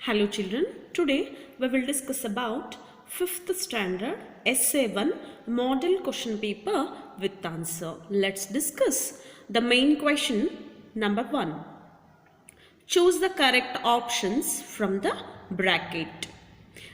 Hello children, today we will discuss about 5th standard essay 1 model question paper with answer. Let's discuss the main question number 1. Choose the correct options from the bracket.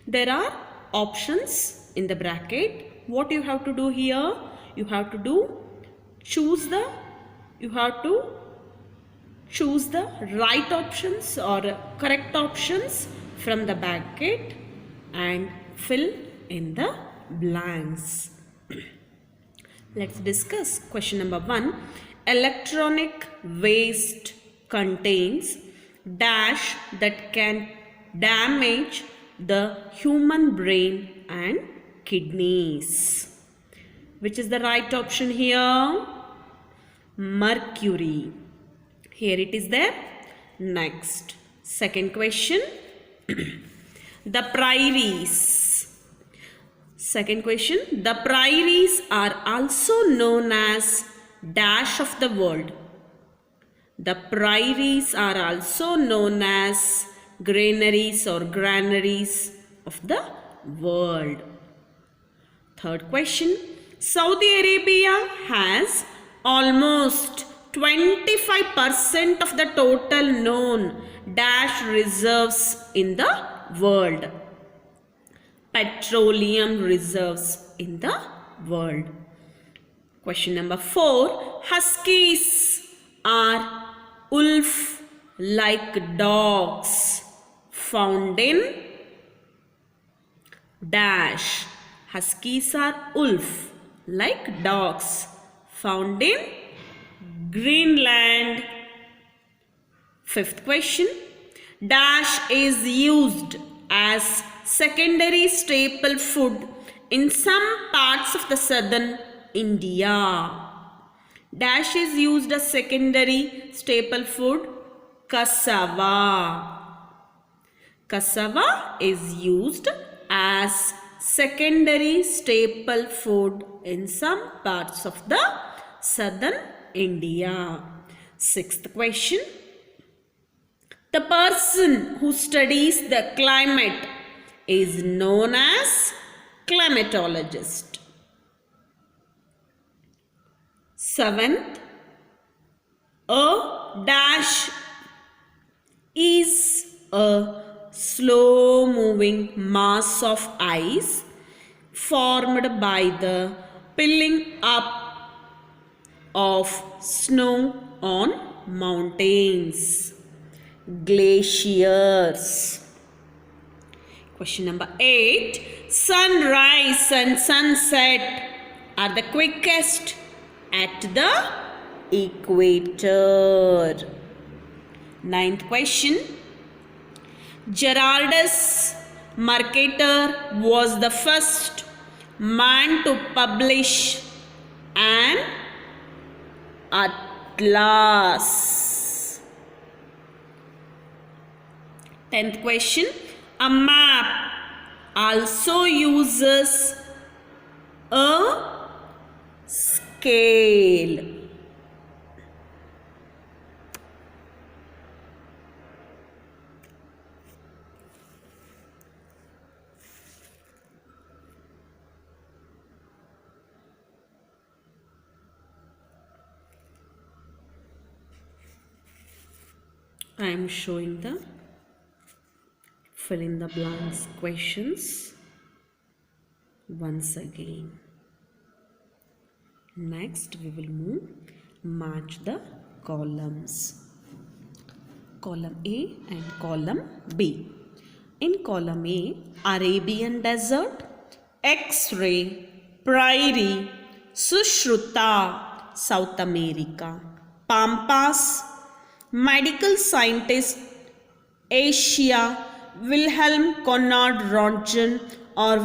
There are options in the bracket. What you have to do here? You have to choose the right options or correct options from the bracket and fill in the blanks. Let's discuss question number 1. Electronic waste contains dash that can damage the human brain and kidneys. Which is the right option here? Mercury. Here it is there. Next, second question. The prairies. Second question. The prairies are also known as dash of the world. The prairies are also known as granaries or granaries of the world. Third question. Saudi Arabia has almost 25% of the total known dash reserves in the world. Petroleum reserves in the world. Question number 4. Huskies are wolf-like dogs found in dash. Huskies are wolf-like dogs found in Greenland. Fifth question. Dash is used as secondary staple food in some parts of the southern India. Dash is used as secondary staple food. Cassava. Cassava is used as secondary staple food in some parts of the southern India. Sixth question. The person who studies the climate is known as climatologist. Seventh. A dash is a slow moving mass of ice formed by the piling up of snow on mountains. Glaciers. Question number 8. Sunrise and sunset are the quickest at the equator. Ninth question. Gerardus Mercator was the first man to publish an atlas. 10th question. A map also uses a scale. I am showing the fill in the blanks questions once again. Next we will match the columns. Column A and column B. In column A, Arabian desert, X-ray, prairie, Sushruta, South America, Pampas, medical scientist, Asia, Wilhelm Conrad Röntgen or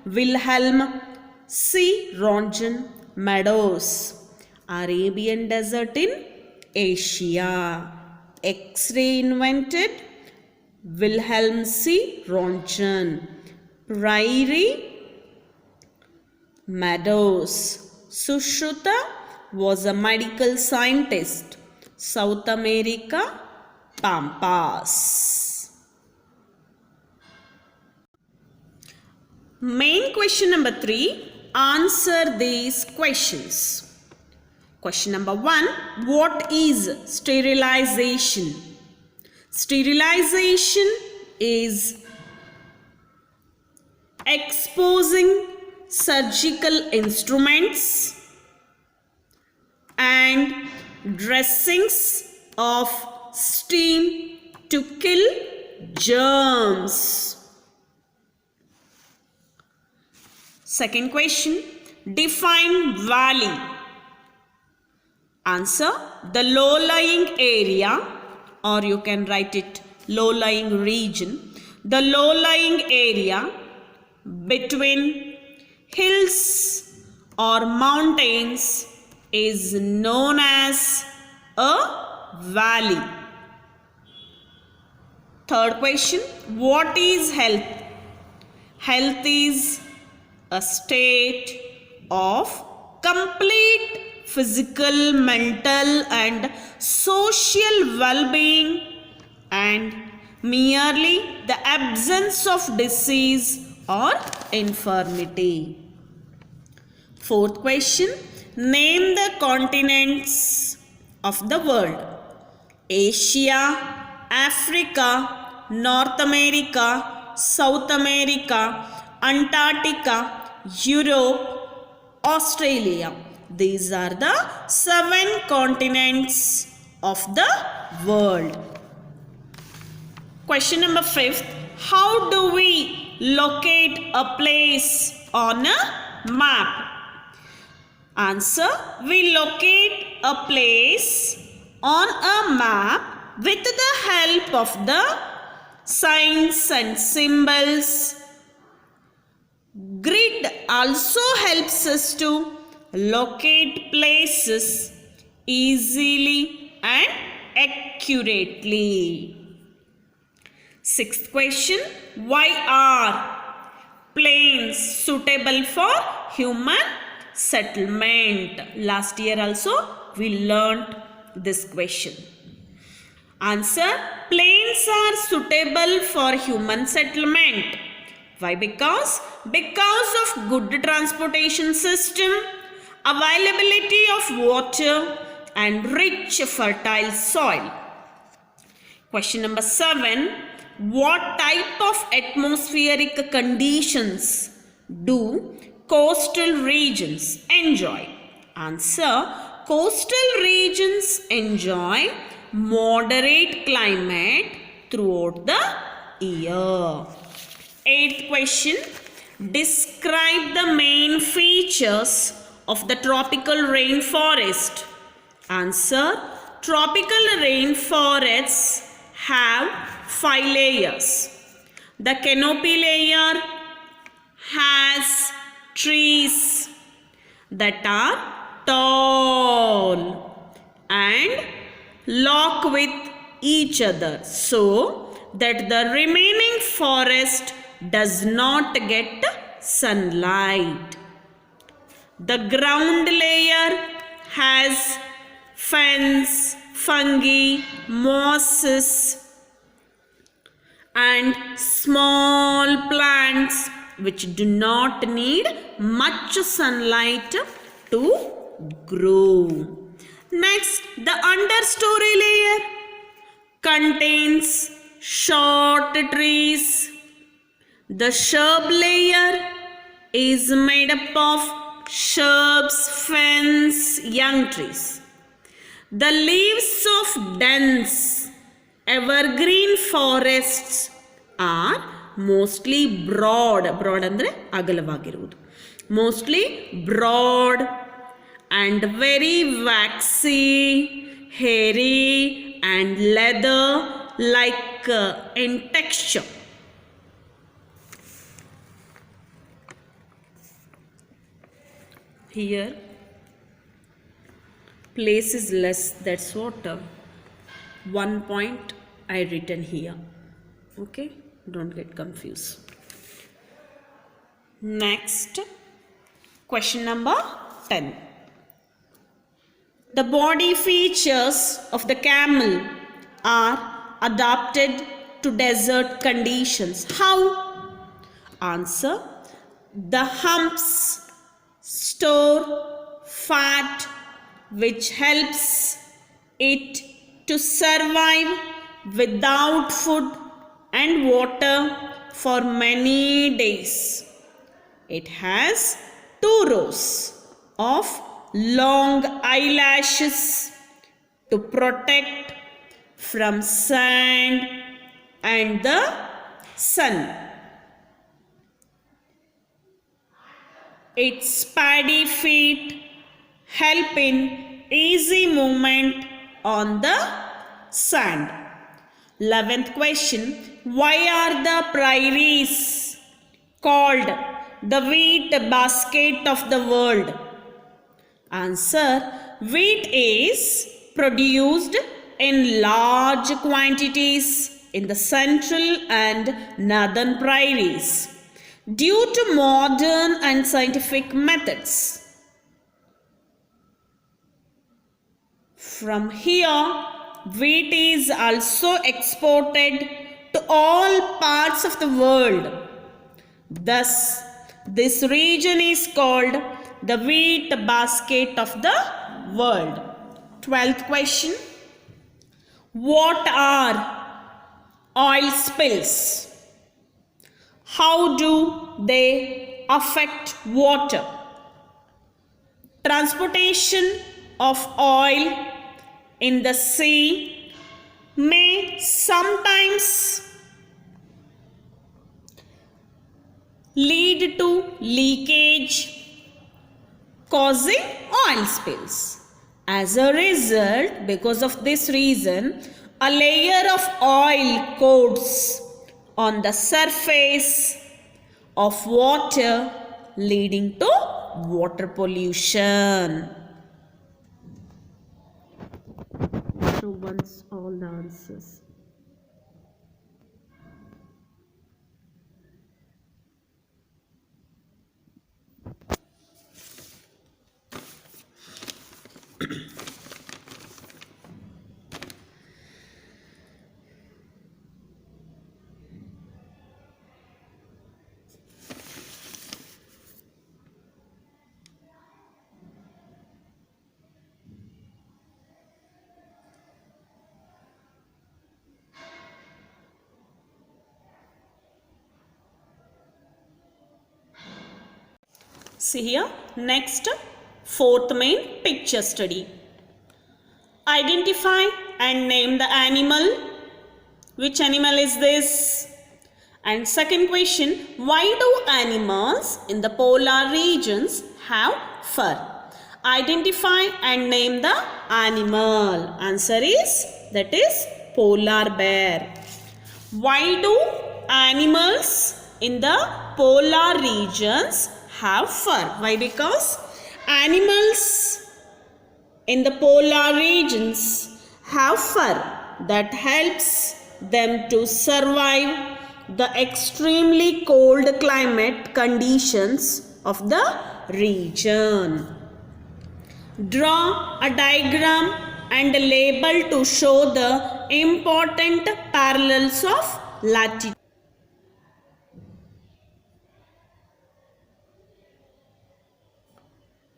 Wilhelm C. Röntgen, Meadows. Arabian desert in Asia. X-ray invented Wilhelm C. Röntgen. Prairie, Meadows. Sushruta was a medical scientist. South America, Pampas. Main question number 3. Answer these questions. Question number 1. What is sterilization? Sterilization is exposing surgical instruments and dressings of steam to kill germs. Second question, define valley. Answer, the low-lying area, or you can write it low-lying region. The low-lying area between hills or mountains is known as a valley. Third question, what is health? Health is a state of complete physical, mental and social well-being and merely the absence of disease or infirmity. Fourth question, name the continents of the world. Asia, Africa, North America, South America, Antarctica, Europe, Australia. These are the 7 continents of the world. Question number 5. How do we locate a place on a map? Answer, we locate a place on a map with the help of the signs and symbols. Grid also helps us to locate places easily and accurately. Sixth question, why are plains suitable for human settlement? Last year also we learnt this question. Answer, plains are suitable for human settlement. Why? Because of good transportation system, availability of water and rich fertile soil. Question number 7. What type of atmospheric conditions do coastal regions enjoy? Answer, coastal regions enjoy moderate climate throughout the year. 8th question, describe the main features of the tropical rainforest. Answer, tropical rainforests have 5 layers. The canopy layer has trees that are tall and lock with each other so that the remaining forest does not get sunlight. The ground layer has ferns, fungi, mosses and small plants which do not need much sunlight to grow. Next, the understory layer contains short trees. The shrub layer is made up of shrubs, ferns, young trees. The leaves of dense evergreen forests are mostly broad ಅಂದರೆ ಅಗಲವಾಗಿರುವುದು, mostly broad and very waxy, hairy and leather like in texture. Here place is less, that's what 1 point I written here. Okay, don't get confused. Next, question number 10. The body features of the camel are adapted to desert conditions. How? Answer, The humps store fat which helps it to survive without food and water for many days. It has 2 rows of long eyelashes to protect from sand and the sun. Its paddy feet help in easy movement on the sand. 11th question. Why are the prairies called the wheat basket of the world? Answer. Wheat is produced in large quantities in the central and northern prairies due to modern and scientific methods. From here, wheat is also exported to all parts of the world. Thus, this region is called the wheat basket of the world. 12th question. What are oil spills? How do they affect water? Transportation of oil in the sea may sometimes lead to leakage, causing oil spills. As a result, because of this reason, a layer of oil coats on the surface of water, leading to water pollution. So once all the answers. See here, next, 4th main picture study. Identify and name the animal. Which animal is this? And second question, why do animals in the polar regions have fur? Identify and name the animal. Answer is, that is polar bear. Why do animals in the polar regions have fur? Why? Because animals in the polar regions have fur that helps them to survive the extremely cold climate conditions of the region. Draw a diagram and a label to show the important parallels of latitude.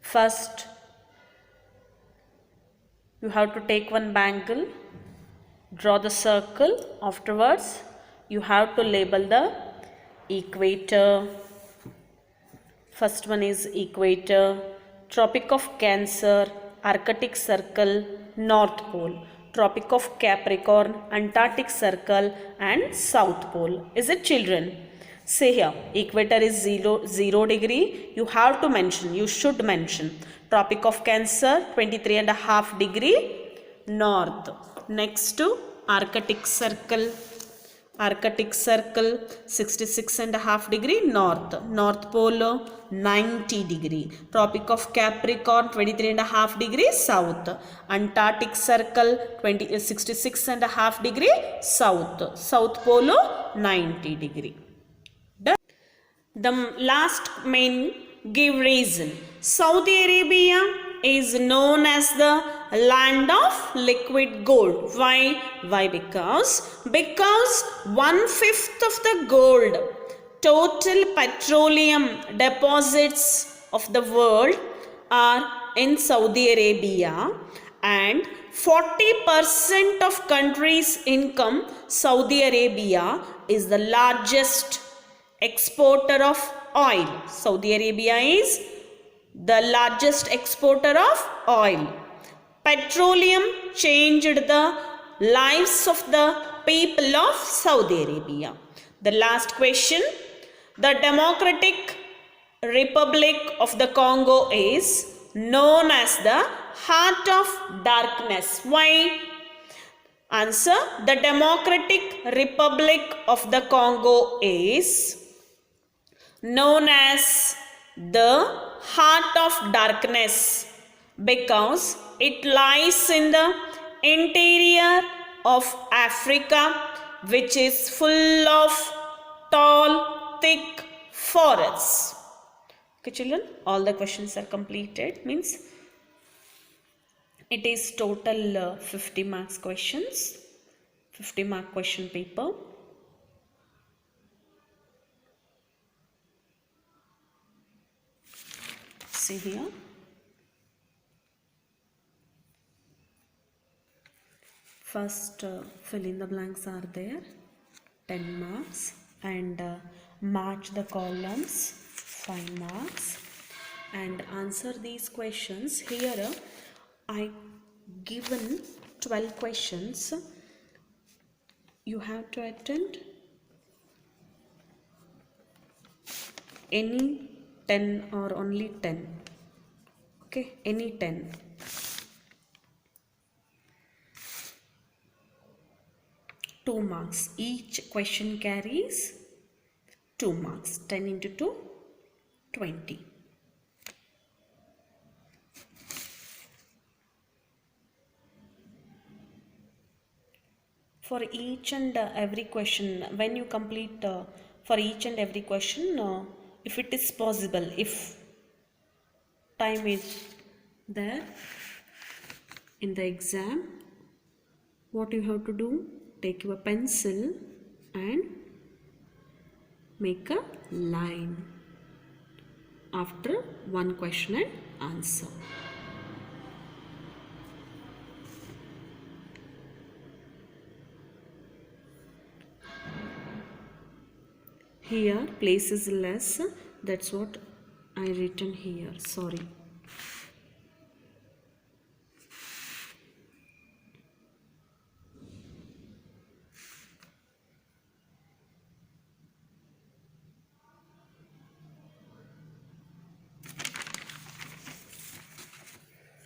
First, you have to take one bangle, draw the circle. Afterwards, you have to label the equator. First one is equator, Tropic of Cancer, Arctic Circle, North Pole, Tropic of Capricorn, Antarctic Circle and South Pole. Is it, children? Say here, equator is 0 degree. You have to mention, you should mention. Tropic of Cancer, 23.5 degree north. Next to Arctic Circle. Arctic Circle, 66.5 degree north. North Pole, 90 degree. Tropic of Capricorn, 23.5 degree south. Antarctic Circle, 66.5 degree south. South Pole, 90 degree. The last main give reason. Saudi Arabia is known as the land of liquid gold. Why? Why? Because 1/5 of the gold total petroleum deposits of the world are in Saudi Arabia, and 40% of country's income, Saudi Arabia is the largest exporter of oil. Saudi Arabia is the largest exporter of oil. Petroleum changed the lives of the people of Saudi Arabia. The last question. The Democratic Republic of the Congo is known as the heart of darkness. Why? Answer. The Democratic Republic of the Congo is known as the heart of darkness because it lies in the interior of Africa, which is full of tall, thick forests. Okay, children, all the questions are completed. Means it is total 50 marks questions, 50 mark question paper. See here. First fill in the blanks are there, 10 marks, and match the columns, 5 marks, and answer these questions. Here I given 12 questions. You have to attend any 10 or only 10. Okay, any 10. Two marks. Each question carries 2 marks. 10 into 2, 20. For each and every question, when you complete for each and every question, if it is possible, if time is there in the exam, what you have to do? Take your pencil and make a line after one question and answer. Here place is less, that's what I written here, sorry.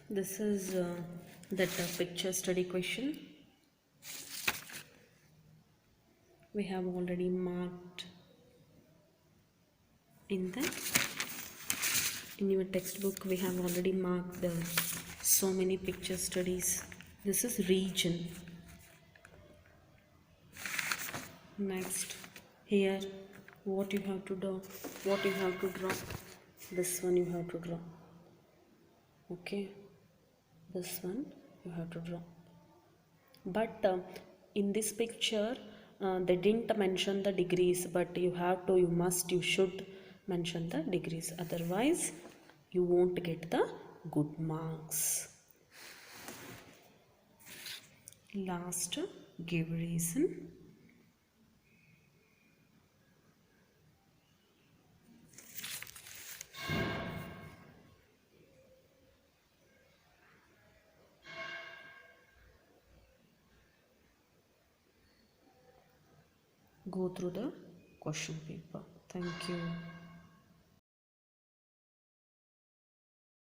This is that picture study question. We have already marked in your textbook. We have already marked so many picture studies. This is region. Next, here what you have to do, what you have to draw. This one you have to draw. Okay, this one you have to draw. But in this picture they didn't mention the degrees, but you should mention the degrees, otherwise you won't get the good marks. Last, give reason. Go through the question paper. Thank you.